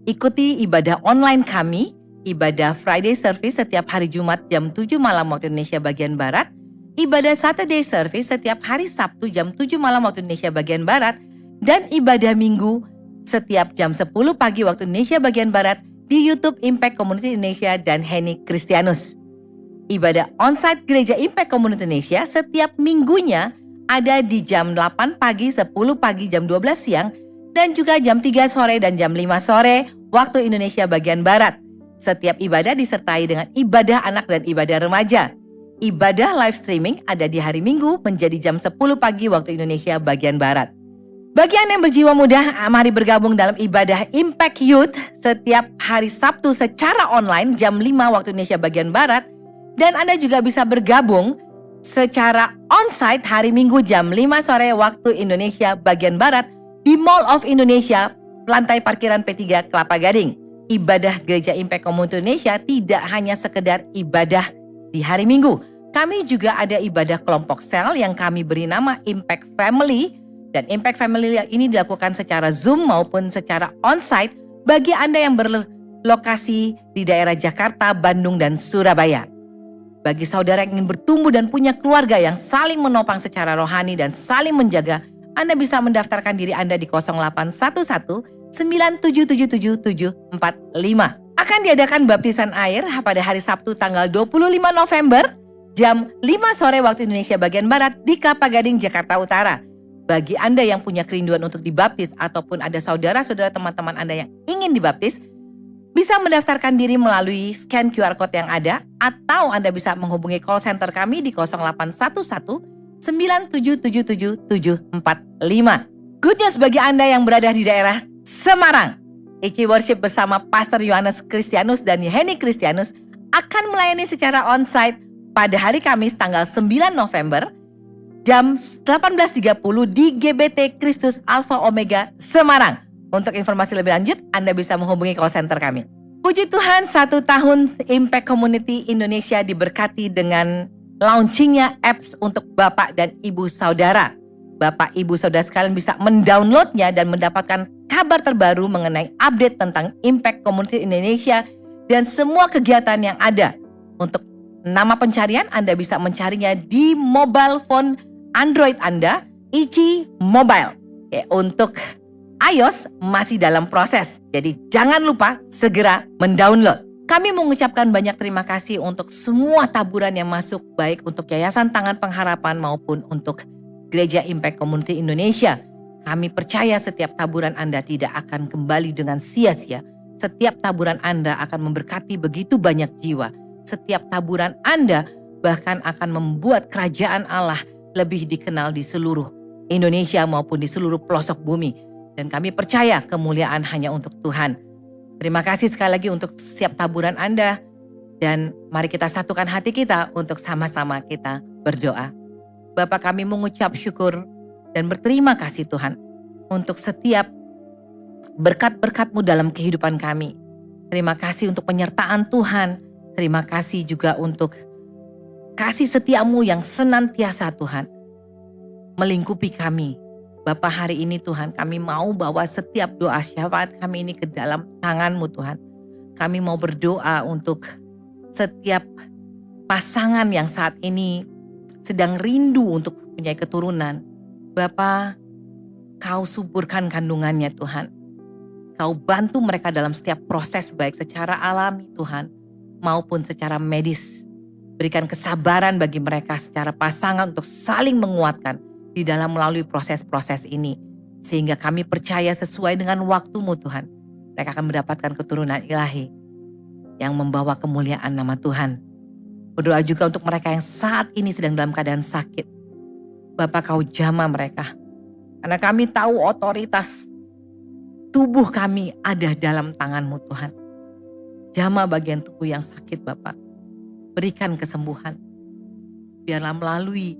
ikuti ibadah online kami, ibadah Friday Service setiap hari Jumat jam 7 malam waktu Indonesia bagian Barat, ibadah Saturday Service setiap hari Sabtu jam 7 malam waktu Indonesia bagian Barat, dan ibadah Minggu setiap jam 10 pagi waktu Indonesia bagian Barat di YouTube Impact Community Indonesia dan Henny Kristianus. Ibadah onsite Gereja Impact Community Indonesia setiap minggunya ada di jam 8 pagi, 10 pagi, jam 12 siang, dan juga jam 3 sore dan jam 5 sore waktu Indonesia bagian Barat. Setiap ibadah disertai dengan ibadah anak dan ibadah remaja. Ibadah live streaming ada di hari Minggu menjadi jam 10 pagi waktu Indonesia bagian Barat. Bagi Anda yang berjiwa muda, mari bergabung dalam ibadah Impact Youth setiap hari Sabtu secara online jam 5 waktu Indonesia bagian Barat. Dan Anda juga bisa bergabung secara onsite hari Minggu jam 5 sore waktu Indonesia bagian Barat di Mall of Indonesia, lantai parkiran P3 Kelapa Gading. Ibadah Gereja Impact Community Indonesia tidak hanya sekedar ibadah di hari Minggu. Kami juga ada ibadah kelompok sel yang kami beri nama Impact Family. Dan Impact Family ini dilakukan secara Zoom maupun secara onsite bagi Anda yang berlokasi di daerah Jakarta, Bandung, dan Surabaya. Bagi saudara yang ingin bertumbuh dan punya keluarga yang saling menopang secara rohani dan saling menjaga, Anda bisa mendaftarkan diri Anda di 0811 9777 745. Akan diadakan baptisan air pada hari Sabtu tanggal 25 November jam 5 sore waktu Indonesia bagian Barat di Kelapa Gading, Jakarta Utara. Bagi Anda yang punya kerinduan untuk dibaptis ataupun ada saudara-saudara teman-teman Anda yang ingin dibaptis, bisa mendaftarkan diri melalui scan QR Code yang ada, atau Anda bisa menghubungi call center kami di 0811 9777 745. Good news bagi Anda yang berada di daerah Semarang. EC Worship bersama Pastor Yohanes Kristianus dan Henny Kristianus akan melayani secara onsite pada hari Kamis tanggal 9 November jam 18.30 di GBT Kristus Alpha Omega Semarang. Untuk informasi lebih lanjut, Anda bisa menghubungi call center kami. Puji Tuhan, 1 tahun Impact Community Indonesia diberkati dengan launchingnya apps untuk Bapak dan Ibu Saudara. Bapak, Ibu, Saudara sekalian bisa mendownloadnya dan mendapatkan kabar terbaru mengenai update tentang Impact Community Indonesia dan semua kegiatan yang ada. Untuk nama pencarian, Anda bisa mencarinya di mobile phone Android Anda, ICI Mobile. Untuk iOS masih dalam proses, jadi jangan lupa segera mendownload. Kami mengucapkan banyak terima kasih untuk semua taburan yang masuk, baik untuk Yayasan Tangan Pengharapan maupun untuk Gereja Impact Community Indonesia. Kami percaya setiap taburan Anda tidak akan kembali dengan sia-sia. Setiap taburan Anda akan memberkati begitu banyak jiwa. Setiap taburan Anda bahkan akan membuat kerajaan Allah lebih dikenal di seluruh Indonesia maupun di seluruh pelosok bumi. Dan kami percaya kemuliaan hanya untuk Tuhan. Terima kasih sekali lagi untuk setiap taburan Anda. Dan mari kita satukan hati kita untuk sama-sama kita berdoa. Bapa, kami mengucap syukur dan berterima kasih Tuhan untuk setiap berkat-berkat-Mu dalam kehidupan kami. Terima kasih untuk penyertaan Tuhan. Terima kasih juga untuk kasih setia-Mu yang senantiasa Tuhan melingkupi kami. Bapa, hari ini Tuhan kami mau bawa setiap doa syafaat kami ini ke dalam tangan-Mu Tuhan. Kami mau berdoa untuk setiap pasangan yang saat ini sedang rindu untuk mempunyai keturunan. Bapa, Kau suburkan kandungannya Tuhan. Kau bantu mereka dalam setiap proses baik secara alami Tuhan maupun secara medis. Berikan kesabaran bagi mereka secara pasangan untuk saling menguatkan di dalam melalui proses-proses ini. Sehingga kami percaya sesuai dengan waktu-Mu Tuhan, mereka akan mendapatkan keturunan ilahi yang membawa kemuliaan nama Tuhan. Berdoa juga untuk mereka yang saat ini sedang dalam keadaan sakit. Bapa, Kau jamah mereka. Karena kami tahu otoritas tubuh kami ada dalam tangan-Mu Tuhan. Jamah bagian tubuh yang sakit Bapa. Berikan kesembuhan. Biarlah melalui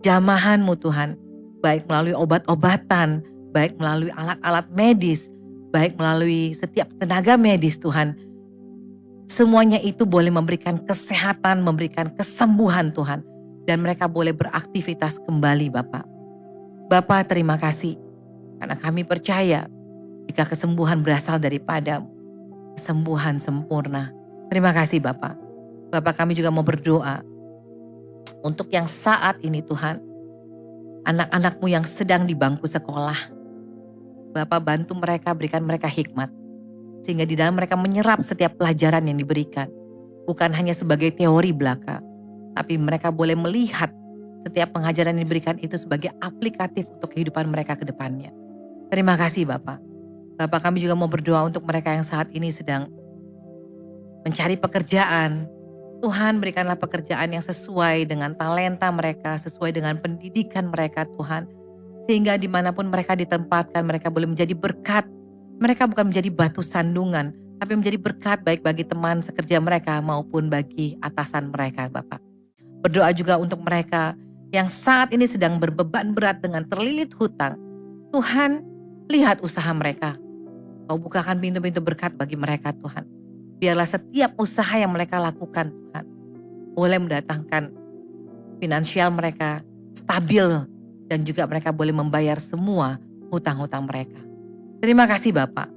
jamahan-Mu Tuhan, baik melalui obat-obatan, baik melalui alat-alat medis, baik melalui setiap tenaga medis Tuhan. Semuanya itu boleh memberikan kesehatan, memberikan kesembuhan Tuhan. dan mereka boleh beraktivitas kembali Bapak. Bapak terima kasih karena kami percaya jika kesembuhan berasal daripada kesembuhan sempurna. Terima kasih Bapak. Bapak kami juga mau berdoa untuk yang saat ini Tuhan, anak-anak-Mu yang sedang di bangku sekolah. Bapak bantu mereka, berikan mereka hikmat. Sehingga di dalam mereka menyerap setiap pelajaran yang diberikan. Bukan hanya sebagai teori belaka, tapi mereka boleh melihat setiap pengajaran yang diberikan itu sebagai aplikatif untuk kehidupan mereka ke depannya. Terima kasih Bapak. Bapak kami juga mau berdoa untuk mereka yang saat ini sedang mencari pekerjaan. Tuhan berikanlah pekerjaan yang sesuai dengan talenta mereka, sesuai dengan pendidikan mereka Tuhan. Sehingga dimanapun mereka ditempatkan, mereka boleh menjadi berkat. Mereka bukan menjadi batu sandungan, tapi menjadi berkat baik bagi teman sekerja mereka maupun bagi atasan mereka Bapak. Berdoa juga untuk mereka yang saat ini sedang berbeban berat dengan terlilit hutang. Tuhan, lihat usaha mereka. Kau bukakan pintu-pintu berkat bagi mereka Tuhan. Biarlah setiap usaha yang mereka lakukan Tuhan, boleh mendatangkan finansial mereka stabil dan juga mereka boleh membayar semua hutang-hutang mereka. Terima kasih Bapak.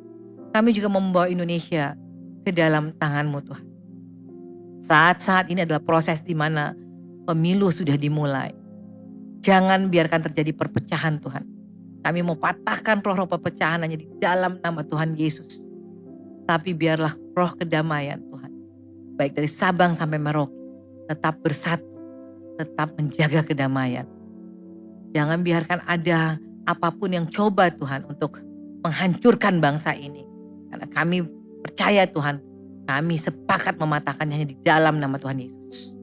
Kami juga membawa Indonesia ke dalam tangan-Mu Tuhan. Saat-saat ini adalah proses di mana pemilu sudah dimulai. Jangan biarkan terjadi perpecahan Tuhan. Kami mau patahkan roh perpecahan hanya di dalam nama Tuhan Yesus. Tapi biarlah roh kedamaian Tuhan, baik dari Sabang sampai Merauke, tetap bersatu, tetap menjaga kedamaian. Jangan biarkan ada apapun yang coba Tuhan untuk menghancurkan bangsa ini. Karena kami percaya Tuhan, kami sepakat mematahkannya hanya di dalam nama Tuhan Yesus.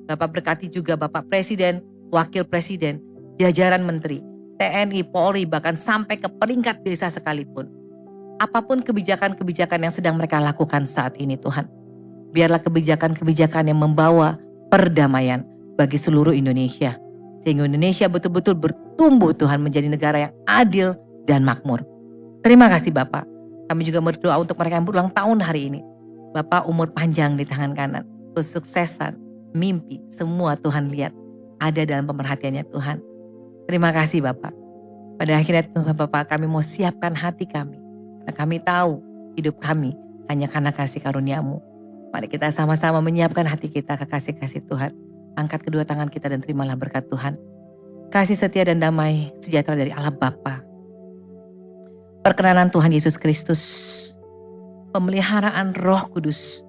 Bapak berkati juga Bapak Presiden, Wakil Presiden, jajaran Menteri, TNI, Polri, bahkan sampai ke peringkat desa sekalipun. Apapun kebijakan-kebijakan yang sedang mereka lakukan saat ini Tuhan. Biarlah kebijakan-kebijakan yang membawa perdamaian bagi seluruh Indonesia. Sehingga Indonesia betul-betul bertumbuh Tuhan menjadi negara yang adil dan makmur. Terima kasih Bapak. Kami juga berdoa untuk mereka yang berulang tahun hari ini. Bapak umur panjang di tangan kanan. Kesuksesan, mimpi, semua Tuhan lihat. Ada dalam pemerhatiannya Tuhan. Terima kasih Bapak. Pada akhirnya Tuhan Bapak kami mau siapkan hati kami. Karena kami tahu hidup kami hanya karena kasih karunia-Mu. Mari kita sama-sama menyiapkan hati kita ke kasih-kasih Tuhan. Angkat kedua tangan kita dan terimalah berkat Tuhan. Kasih setia dan damai sejahtera dari Allah Bapa, perkenanan Tuhan Yesus Kristus, pemeliharaan Roh Kudus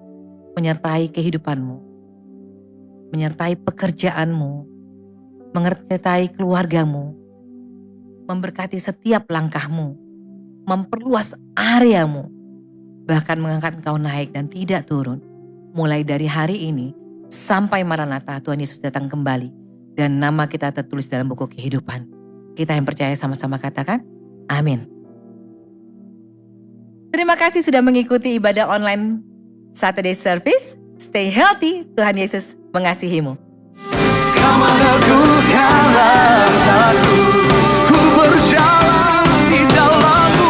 menyertai kehidupan-Mu, menyertai pekerjaan-Mu, menyertai keluarga-Mu, memberkati setiap langkah-Mu, memperluas area-Mu, bahkan mengangkat Engkau naik dan tidak turun. Mulai dari hari ini sampai Maranatha Tuhan Yesus datang kembali dan nama kita tertulis dalam buku kehidupan. Kita yang percaya sama-sama katakan, amin. Terima kasih sudah mengikuti ibadah online Saturday Service. Stay healthy, Tuhan Yesus mengasihimu. Kau meneguhkan langkahku, ku berjalan di dalam-Mu,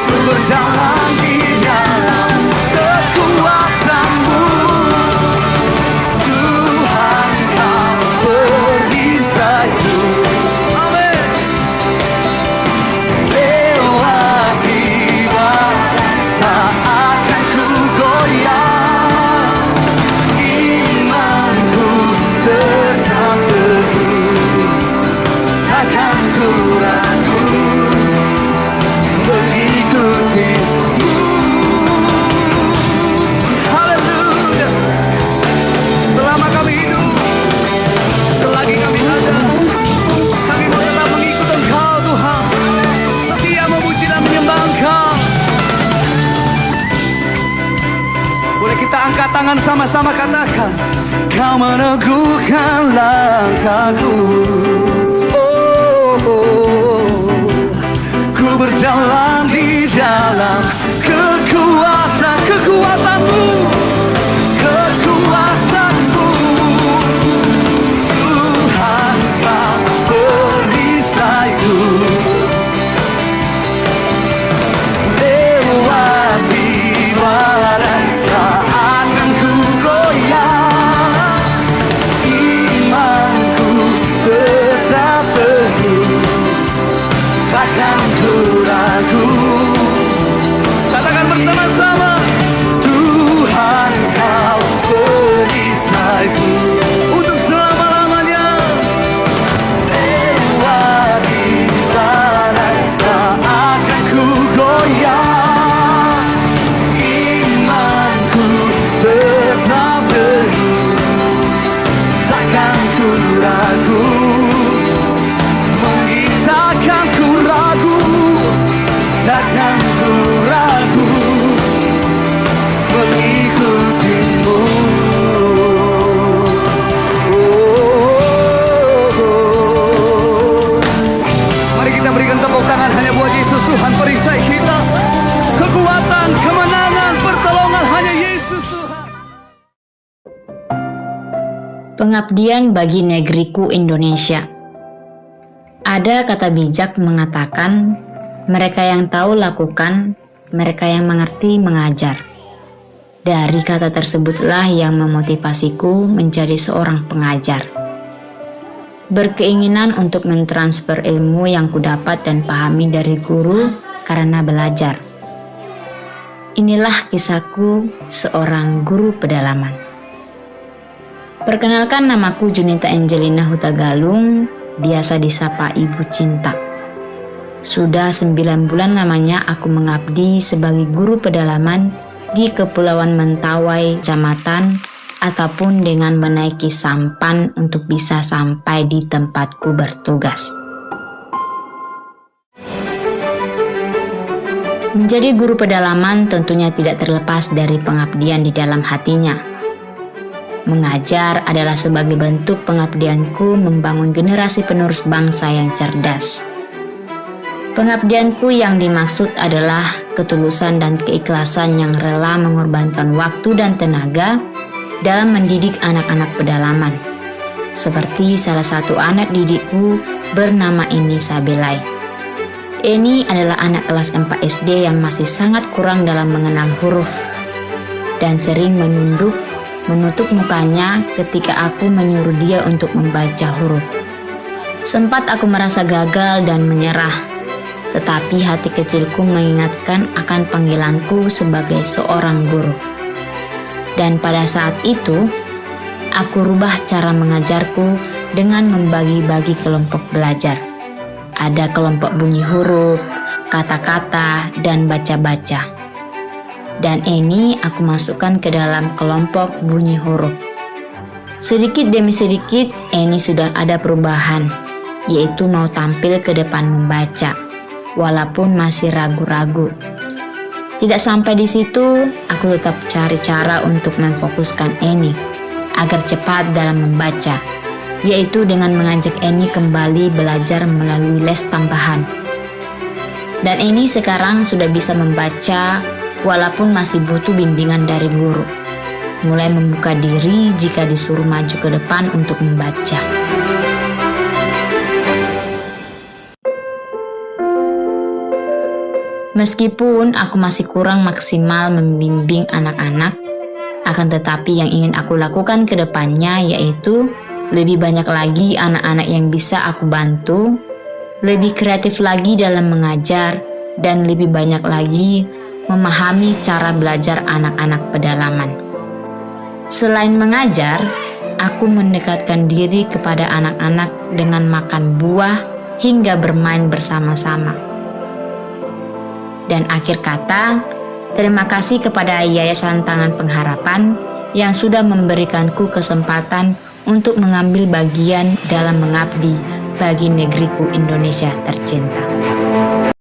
ku berjalan di dalam kekuatan-Mu. Tuhan Kau perisaiku, amin. Lewati badai tak akan ku goyah, imanku tetap teguh, takkan ku ragu mengikuti-Mu. Haleluya. Selama kami hidup, selagi kami ada, kami mau tetap mengikut Engkau Tuhan, setia memuji dan menyembah Engkau. Boleh kita angkat tangan sama-sama katakan, Kau meneguhkan langkahku, oh, oh. Ku berjalan di dalam kekuatan-Mu, kekuatan-Mu. Tuhan Kau perisaiku, lewati badai tak akan ku goyah, iman Pengabdian bagi negeriku Indonesia. Ada kata bijak mengatakan, mereka yang tahu lakukan, mereka yang mengerti mengajar. Dari kata tersebutlah yang memotivasiku menjadi seorang pengajar. Berkeinginan untuk mentransfer ilmu yang kudapat dan pahami dari guru karena belajar. Inilah kisahku seorang guru pedalaman. Perkenalkan, namaku Junita Angelina Hutagalung, biasa disapa Ibu Cinta. Sudah 9 bulan lamanya aku mengabdi sebagai guru pedalaman di Kepulauan Mentawai, Kecamatan, ataupun dengan menaiki sampan untuk bisa sampai di tempatku bertugas. Menjadi guru pedalaman tentunya tidak terlepas dari pengabdian di dalam hatinya. Mengajar adalah sebagai bentuk pengabdianku membangun generasi penerus bangsa yang cerdas. Pengabdianku yang dimaksud adalah ketulusan dan keikhlasan yang rela mengorbankan waktu dan tenaga dalam mendidik anak-anak pedalaman. Seperti salah satu anak didikku bernama Eni Sabelai. Eni adalah anak kelas 4 SD yang masih sangat kurang dalam mengenal huruf dan sering menutup mukanya ketika aku menyuruh dia untuk membaca huruf. Sempat aku merasa gagal dan menyerah, tetapi hati kecilku mengingatkan akan panggilanku sebagai seorang guru. Dan pada saat itu, aku rubah cara mengajarku dengan membagi-bagi kelompok belajar. Ada kelompok bunyi huruf, kata-kata, dan baca-baca. Dan ini aku masukkan ke dalam kelompok bunyi huruf. Sedikit demi sedikit, Eni sudah ada perubahan, yaitu mau tampil ke depan membaca, walaupun masih ragu-ragu. Tidak sampai di situ, aku tetap cari cara untuk memfokuskan Eni agar cepat dalam membaca, yaitu dengan mengajak Eni kembali belajar melalui les tambahan. Dan Eni sekarang sudah bisa membaca walaupun masih butuh bimbingan dari guru. Mulai membuka diri jika disuruh maju ke depan untuk membaca. Meskipun aku masih kurang maksimal membimbing anak-anak, akan tetapi yang ingin aku lakukan ke depannya yaitu lebih banyak lagi anak-anak yang bisa aku bantu, lebih kreatif lagi dalam mengajar, dan lebih banyak lagi memahami cara belajar anak-anak pedalaman. Selain mengajar, aku mendekatkan diri kepada anak-anak dengan makan buah hingga bermain bersama-sama. Dan akhir kata, terima kasih kepada Yayasan Tangan Pengharapan yang sudah memberikanku kesempatan untuk mengambil bagian dalam mengabdi bagi negeriku Indonesia tercinta.